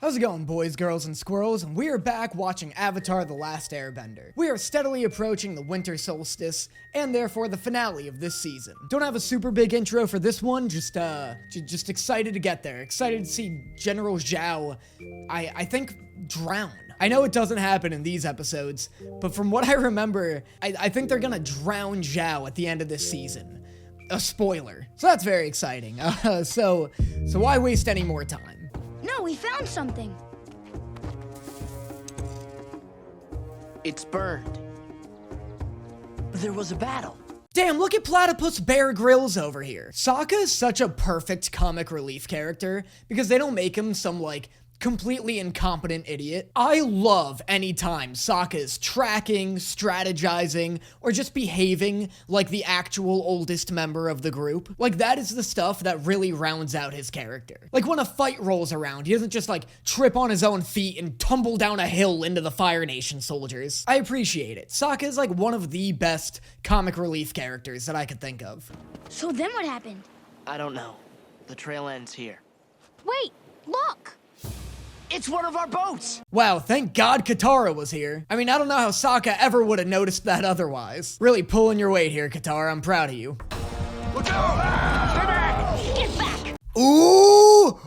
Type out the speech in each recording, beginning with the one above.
How's it going, boys, girls, and squirrels? And we are back watching Avatar: The Last Airbender. We are steadily approaching the winter solstice, and therefore the finale of this season. Don't have a super big intro for this one, just excited to get there. Excited to see General Zhao, I think, drown. I know it doesn't happen in these episodes, but from what I remember, I think they're gonna drown Zhao at the end of this season. A spoiler. So that's very exciting. So why waste any more time? No, we found something. It's burned. There was a battle. Damn, look at Platypus Bear Grylls over here. Sokka is such a perfect comic relief character because they don't make him some, like, completely incompetent idiot. I love any time Sokka is tracking, strategizing, or just behaving like the actual oldest member of the group. Like, that is the stuff that really rounds out his character. Like, when a fight rolls around, he doesn't just, like, trip on his own feet and tumble down a hill into the Fire Nation soldiers. I appreciate it. Sokka is, like, one of the best comic relief characters that I could think of. So then what happened? I don't know. The trail ends here. Wait, look! It's one of our boats! Wow, thank God Katara was here. I mean, I don't know how Sokka ever would have noticed that otherwise. Really pulling your weight here, Katara. I'm proud of you. Look out! Stay back! Get back! Ooh!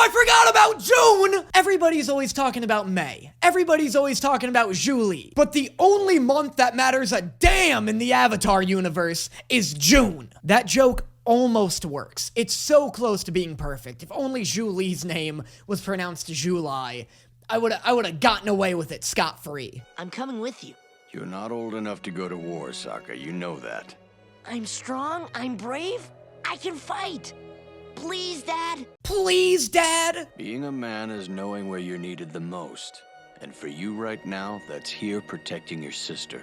I forgot about June! Everybody's always talking about May. Everybody's always talking about Julie. But the only month that matters a damn in the Avatar universe is June. That joke almost works. It's so close to being perfect. If only Julie's name was pronounced July, I would have gotten away with it scot-free. I'm coming with you. You're not old enough to go to war, Sokka. You know that. I'm strong, I'm brave, I can fight. Please, Dad. Please, Dad? Being a man is knowing where you're needed the most. And for you right now, that's here protecting your sister.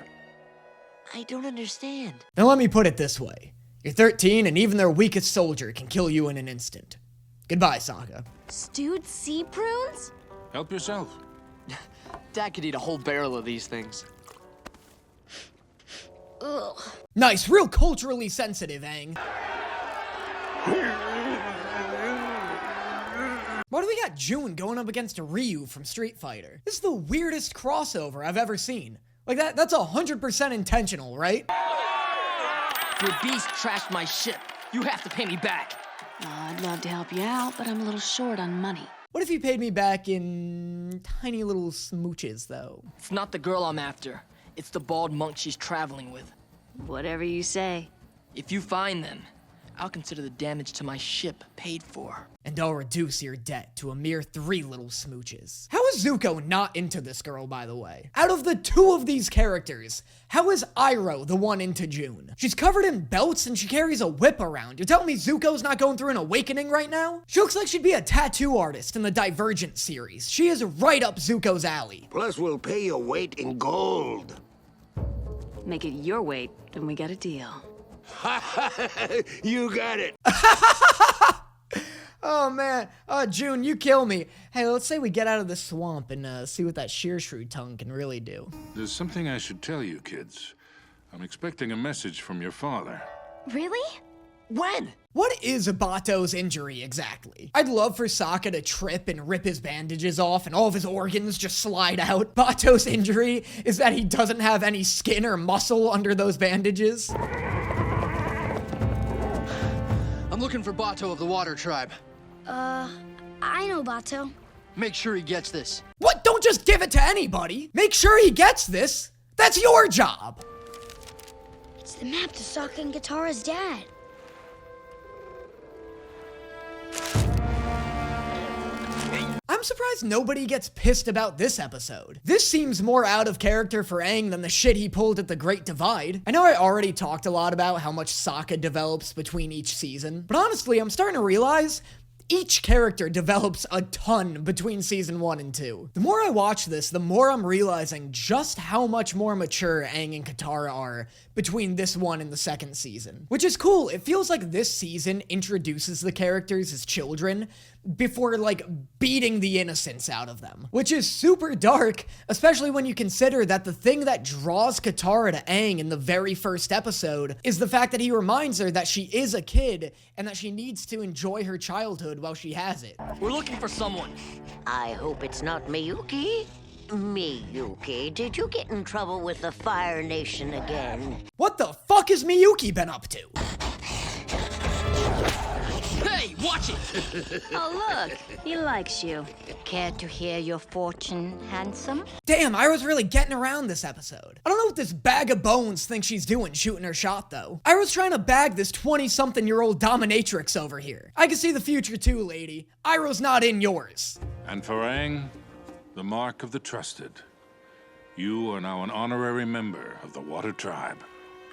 I don't understand. Now let me put it this way. You're 13, and even their weakest soldier can kill you in an instant. Goodbye, Sokka. Stewed sea prunes? Help yourself. Dad could eat a whole barrel of these things. Ugh. Nice, real culturally sensitive, Aang. Why do we got June going up against Ryu from Street Fighter? This is the weirdest crossover I've ever seen. Like, that's 100% intentional, right? Your beast trashed my ship. You have to pay me back. I'd love to help you out, but I'm a little short on money. What if you paid me back in tiny little smooches, though? It's not the girl I'm after. It's the bald monk she's traveling with. Whatever you say. If you find them, I'll consider the damage to my ship paid for. And I'll reduce your debt to a mere 3 little smooches. How is Zuko not into this girl, by the way? Out of the 2 of these characters, how is Iroh the one into June? She's covered in belts and she carries a whip around. You're telling me Zuko's not going through an awakening right now? She looks like she'd be a tattoo artist in the Divergent series. She is right up Zuko's alley. Plus, we'll pay your weight in gold. Make it your weight, and we got a deal. You got it. Oh man, June, you kill me. Hey, let's say we get out of the swamp and see what that sheer shrew tongue can really do. There's something I should tell you, kids. I'm expecting a message from your father. Really? When? What is Bato's injury exactly? I'd love for Sokka to trip and rip his bandages off and all of his organs just slide out. Bato's injury is that he doesn't have any skin or muscle under those bandages. I'm looking for Bato of the Water Tribe. I know Bato. Make sure he gets this. What? Don't just give it to anybody. Make sure he gets this. That's your job. It's the map to Sokka and Katara's dad. I'm surprised nobody gets pissed about this episode. This seems more out of character for Aang than the shit he pulled at the Great Divide. I know I already talked a lot about how much Sokka develops between each season, but honestly, I'm starting to realize each character develops a ton between season 1 and 2. The more I watch this, the more I'm realizing just how much more mature Aang and Katara are between this one and the second season. Which is cool. It feels like this season introduces the characters as children, before, like, beating the innocence out of them. Which is super dark, especially when you consider that the thing that draws Katara to Aang in the very first episode is the fact that he reminds her that she is a kid and that she needs to enjoy her childhood while she has it. We're looking for someone. I hope it's not Miyuki. Miyuki, did you get in trouble with the Fire Nation again? What the fuck has Miyuki been up to? Hey, watch it! Oh, look, he likes you. Care to hear your fortune, handsome? Damn, Iroh's really getting around this episode. I don't know what this bag of bones thinks she's doing shooting her shot, though. Iroh's trying to bag this 20-something-year-old dominatrix over here. I can see the future too, lady. Iroh's not in yours. And for Aang, the mark of the trusted. You are now an honorary member of the Water Tribe.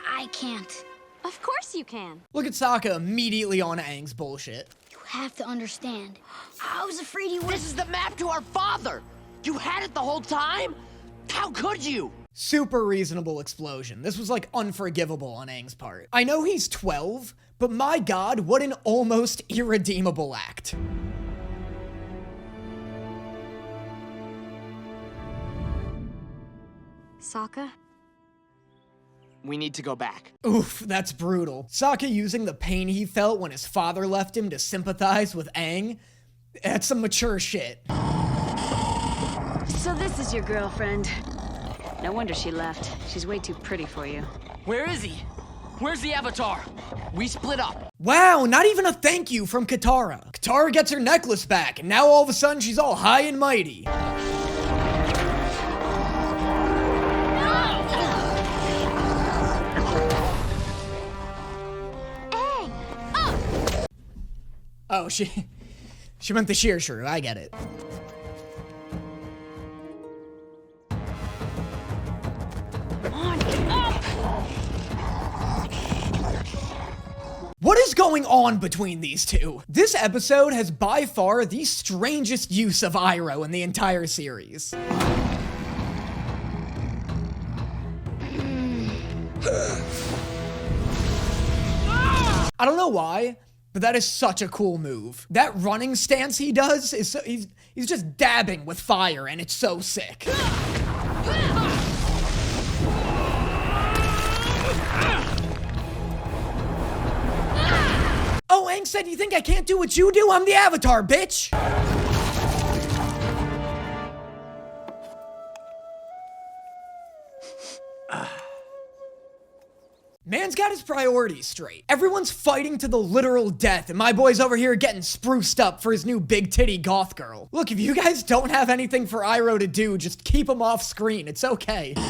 I can't. Of course you can. Look at Sokka immediately on Aang's bullshit. You have to understand. I was afraid he would. This is the map to our father! You had it the whole time? How could you? Super reasonable explosion. This was like unforgivable on Aang's part. I know he's 12, but my god, what an almost irredeemable act. Sokka? We need to go back. Oof, that's brutal. Sokka using the pain he felt when his father left him to sympathize with Aang? That's some mature shit. So this is your girlfriend. No wonder she left. She's way too pretty for you. Where is he? Where's the Avatar? We split up. Wow, not even a thank you from Katara. Katara gets her necklace back, and now all of a sudden she's all high and mighty. Oh, she meant the sheer shrew. I get it. What is going on between these two? This episode has by far the strangest use of Iroh in the entire series. I don't know why, but that is such a cool move. That running stance he does is so, he's just dabbing with fire, and it's so sick. Oh, Aang said, you think I can't do what you do? I'm the Avatar, bitch! Man's got his priorities straight. Everyone's fighting to the literal death, and my boy's over here getting spruced up for his new big titty goth girl. Look, if you guys don't have anything for Iroh to do, just keep him off screen. It's okay. I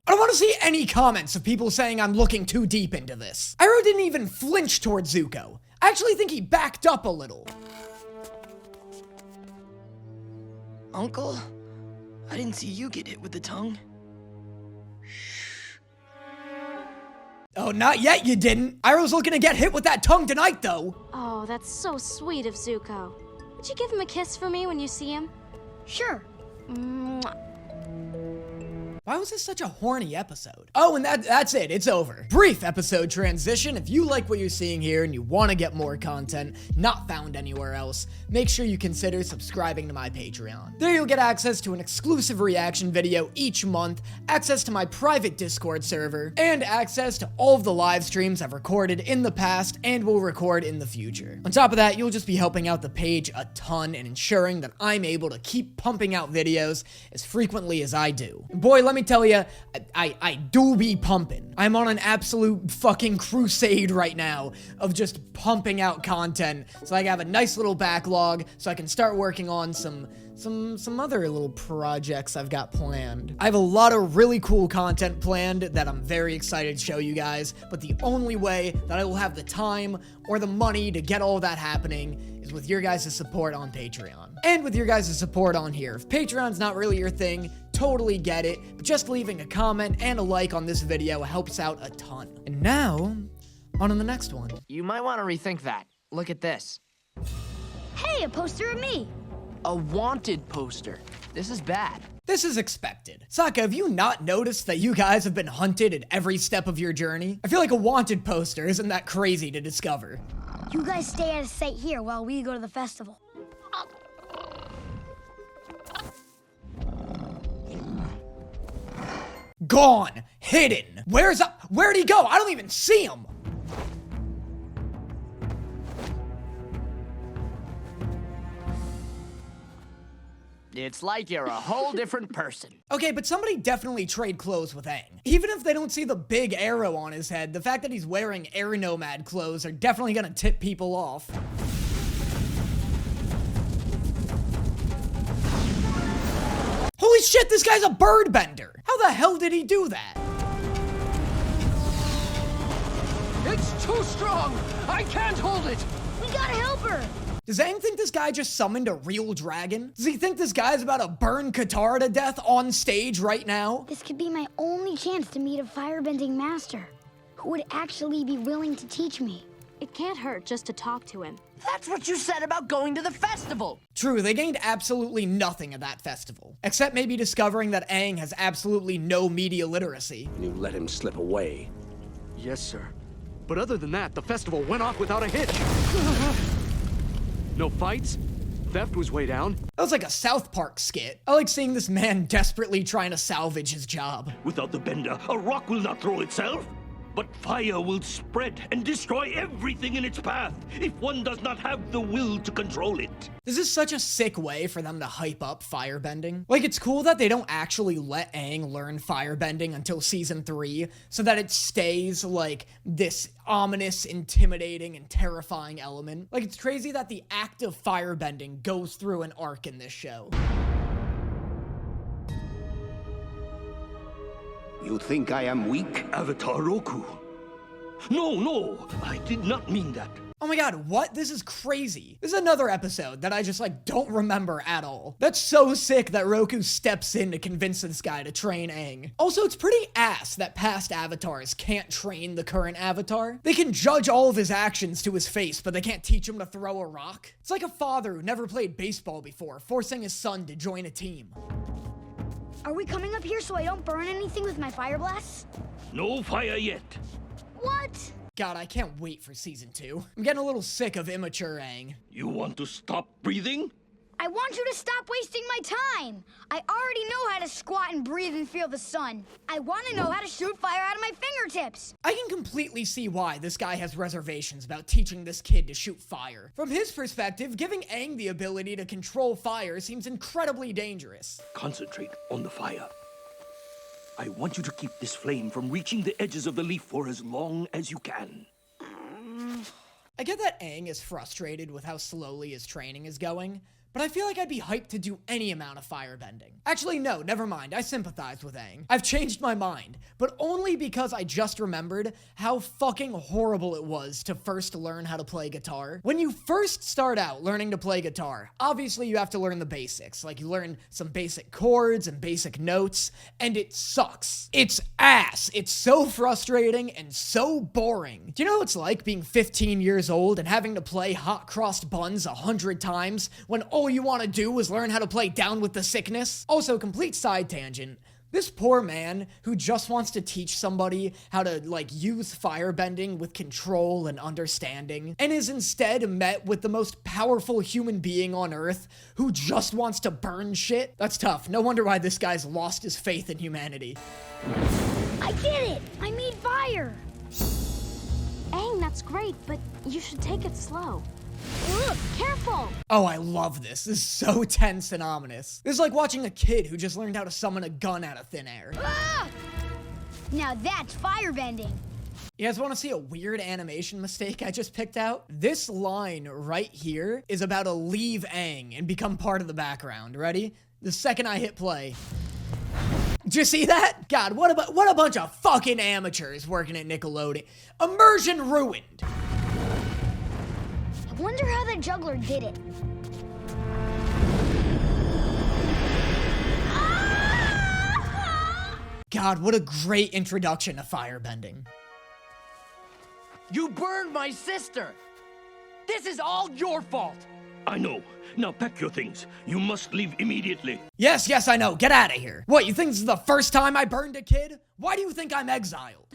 don't want to see any comments of people saying I'm looking too deep into this. Iroh didn't even flinch towards Zuko. I actually think he backed up a little. Uncle? I didn't see you get hit with the tongue. Oh, not yet you didn't. Iroh's looking to get hit with that tongue tonight, though. Oh, that's so sweet of Zuko. Would you give him a kiss for me when you see him? Sure. Mwah. Why was this such a horny episode? Oh, and that's it. It's over. Brief episode transition. If you like what you're seeing here and you want to get more content not found anywhere else, make sure you consider subscribing to my Patreon. There you'll get access to an exclusive reaction video each month, access to my private Discord server, and access to all of the live streams I've recorded in the past and will record in the future. On top of that, you'll just be helping out the page a ton and ensuring that I'm able to keep pumping out videos as frequently as I do. And boy, let me tell you, I do be pumping. I'm on an absolute fucking crusade right now of just pumping out content so I can have a nice little backlog so I can start working on some other little projects I've got planned. I have a lot of really cool content planned that I'm very excited to show you guys, but the only way that I will have the time or the money to get all that happening is with your guys' support on Patreon. And with your guys' support on here. If Patreon's not really your thing, totally get it, but just leaving a comment and a like on this video helps out a ton. And now, on to the next one. You might want to rethink that. Look at this. Hey, a poster of me. A wanted poster. This is bad. This is expected. Sokka, have you not noticed that you guys have been hunted at every step of your journey? I feel like a wanted poster isn't that crazy to discover. You guys stay out of sight here while we go to the festival. Gone! Hidden! Where'd he go? I don't even see him! It's like you're a whole different person. Okay, but somebody definitely trade clothes with Aang. Even if they don't see the big arrow on his head, the fact that he's wearing air nomad clothes are definitely gonna tip people off. Holy shit, this guy's a bird bender! How the hell did he do that? It's too strong! I can't hold it! We gotta help her! Does Aang think this guy just summoned a real dragon? Does he think this guy's about to burn Katara to death on stage right now? This could be my only chance to meet a firebending master who would actually be willing to teach me. It can't hurt just to talk to him. That's what you said about going to the festival. True, they gained absolutely nothing at that festival. Except maybe discovering that Aang has absolutely no media literacy. You let him slip away. Yes, sir. But other than that, the festival went off without a hitch. No fights? Theft was way down. That was like a South Park skit. I like seeing this man desperately trying to salvage his job. Without the bender, a rock will not throw itself. But fire will spread and destroy everything in its path if one does not have the will to control it. This is such a sick way for them to hype up firebending. Like, it's cool that they don't actually let Aang learn firebending until season 3, so that it stays, like, this ominous, intimidating, and terrifying element. Like, it's crazy that the act of firebending goes through an arc in this show. You think I am weak? Avatar Roku. No, I did not mean that. Oh my god, what? This is crazy. This is another episode that I just, like, don't remember at all. That's so sick that Roku steps in to convince this guy to train Aang. Also, it's pretty ass that past avatars can't train the current avatar. They can judge all of his actions to his face, but they can't teach him to throw a rock. It's like a father who never played baseball before, forcing his son to join a team. Are we coming up here so I don't burn anything with my fire blasts? No fire yet. What? God, I can't wait for season 2. I'm getting a little sick of immature Aang. You want to stop breathing? I want you to stop wasting my time. I already know how to squat and breathe and feel the sun. I want to know how to shoot fire out of my fingertips. I can completely see why this guy has reservations about teaching this kid to shoot fire. From his perspective, giving Aang the ability to control fire seems incredibly dangerous. Concentrate on the fire. I want you to keep this flame from reaching the edges of the leaf for as long as you can. I get that Aang is frustrated with how slowly his training is going, but I feel like I'd be hyped to do any amount of firebending. Actually, no, never mind. I sympathize with Aang. I've changed my mind, but only because I just remembered how fucking horrible it was to first learn how to play guitar. When you first start out learning to play guitar, obviously you have to learn the basics. Like, you learn some basic chords and basic notes, and it sucks. It's ass. It's so frustrating and so boring. Do you know what it's like being 15 years old and having to play hot crossed buns 100 times when all you want to do is learn how to play Down with the Sickness? Also, complete side tangent. This poor man who just wants to teach somebody how to, like, use firebending with control and understanding, and is instead met with the most powerful human being on Earth who just wants to burn shit. That's tough. No wonder why this guy's lost his faith in humanity. I did it! I made fire! Aang, that's great, but you should take it slow. Look, careful! Oh, I love this. This is so tense and ominous. This is like watching a kid who just learned how to summon a gun out of thin air. Ah! Now that's firebending. You guys want to see a weird animation mistake I just picked out? This line right here is about to leave Aang and become part of the background. Ready? The second I hit play. Did you see that? God, what a bunch of fucking amateurs working at Nickelodeon. Immersion ruined. I wonder how that juggler did it. God, what a great introduction to firebending. You burned my sister. This is all your fault. I know. Now pack your things. You must leave immediately. Yes, I know. Get out of here. What, you think this is the first time I burned a kid? Why do you think I'm exiled?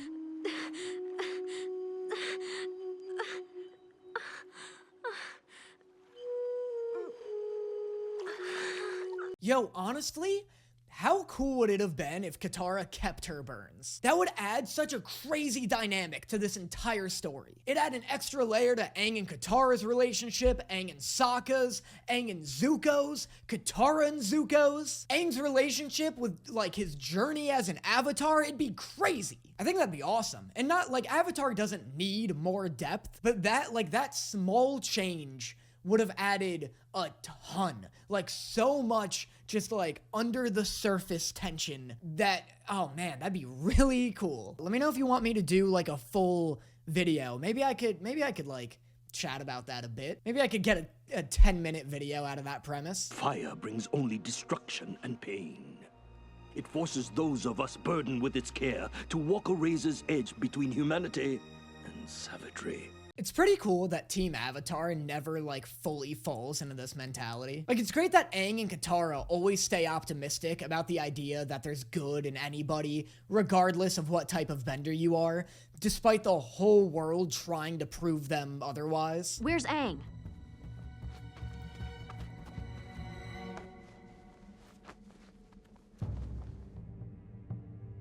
Yo, honestly, how cool would it have been if Katara kept her burns? That would add such a crazy dynamic to this entire story. It'd add an extra layer to Aang and Katara's relationship, Aang and Sokka's, Aang and Zuko's, Katara and Zuko's. Aang's relationship with, like, his journey as an avatar, it'd be crazy. I think that'd be awesome. And not, like, Avatar doesn't need more depth, but that small change would have added a ton. Like, so much just, like, under the surface tension that, oh man, that'd be really cool. Let me know if you want me to do, like, a full video. Maybe I could, like, chat about that a bit. Maybe I could get a 10-minute video out of that premise. Fire brings only destruction and pain. It forces those of us burdened with its care to walk a razor's edge between humanity and savagery. It's pretty cool that Team Avatar never, like, fully falls into this mentality. Like, it's great that Aang and Katara always stay optimistic about the idea that there's good in anybody, regardless of what type of bender you are, despite the whole world trying to prove them otherwise. Where's Aang?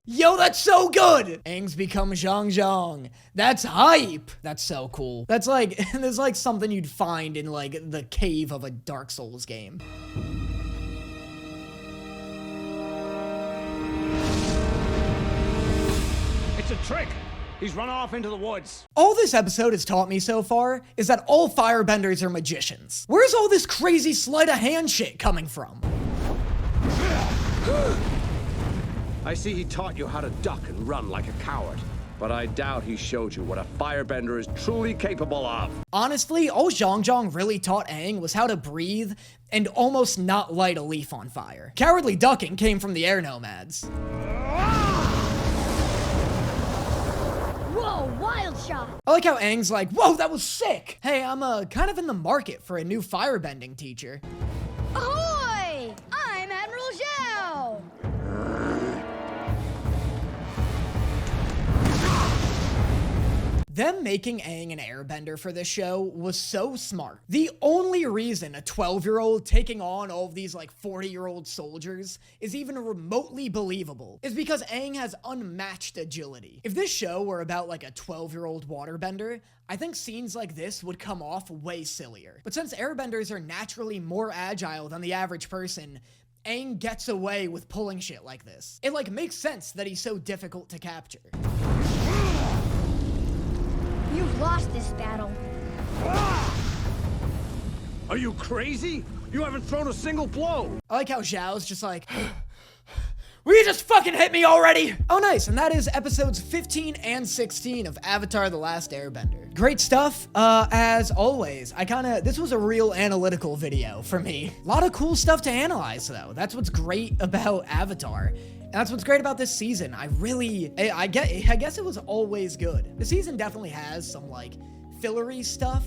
Yo, that's so good! Aang's become Zhang. That's hype! That's so cool. That's like, there's like something you'd find in like the cave of a Dark Souls game. It's a trick. He's run off into the woods. All this episode has taught me so far is that all firebenders are magicians. Where's all this crazy sleight of hand shit coming from? I see he taught you how to duck and run like a coward, but I doubt he showed you what a firebender is truly capable of. Honestly, all Zhang really taught Aang was how to breathe and almost not light a leaf on fire. Cowardly ducking came from the air nomads. Whoa, wild shot! I like how Aang's like, whoa, that was sick! Hey, I'm kind of in the market for a new firebending teacher. Ahoy! I'm Admiral Zhao! Them making Aang an airbender for this show was so smart. The only reason a 12-year-old taking on all of these like 40-year-old soldiers is even remotely believable is because Aang has unmatched agility. If this show were about like a 12-year-old waterbender, I think scenes like this would come off way sillier. But since airbenders are naturally more agile than the average person, Aang gets away with pulling shit like this. It like makes sense that he's so difficult to capture. You've lost this battle. Are you crazy? You haven't thrown a single blow. I like how Zhao's just like, will you just fucking hit me already? Oh, nice. And that is episodes 15 and 16 of Avatar: The Last Airbender. Great stuff. As always, this was a real analytical video for me. A lot of cool stuff to analyze, though. That's what's great about Avatar. And that's what's great about this season. I guess it was always good. The season definitely has some, like, fillery stuff,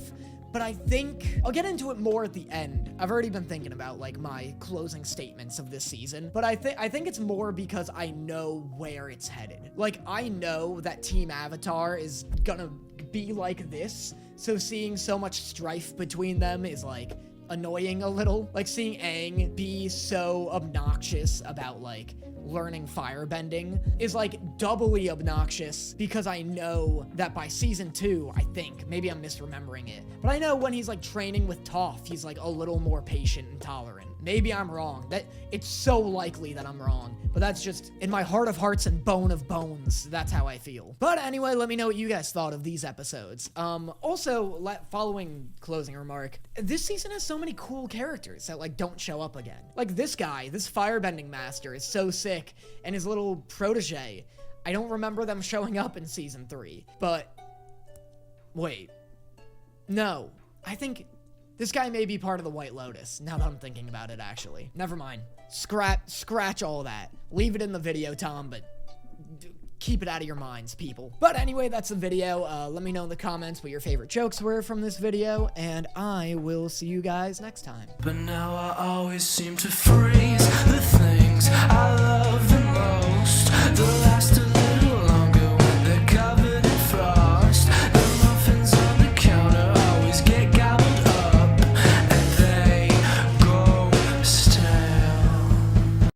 but I think I'll get into it more at the end. I've already been thinking about, like, my closing statements of this season, but I think it's more because I know where it's headed. Like, I know that Team Avatar is gonna be like this, so seeing so much strife between them is, like, annoying a little. Like, seeing Aang be so obnoxious about, like, learning firebending is like doubly obnoxious because I know that by season 2, I think, maybe I'm misremembering it, but I know when he's like training with Toph, he's like a little more patient and tolerant. Maybe I'm wrong. That it's so likely that I'm wrong, but that's just in my heart of hearts and bone of bones. That's how I feel. But anyway, let me know what you guys thought of these episodes. Also, following closing remark, this season has so many cool characters that like don't show up again. Like this guy, this firebending master is so sick, and his little protege. I don't remember them showing up in season 3, but wait, no, I think this guy may be part of the White Lotus, now that I'm thinking about it, actually. Never mind. Scratch all that. Leave it in the video, Tom, but keep it out of your minds, people. But anyway, that's the video. Let me know in the comments what your favorite jokes were from this video, and I will see you guys next time. But now I always seem to freeze the things I love.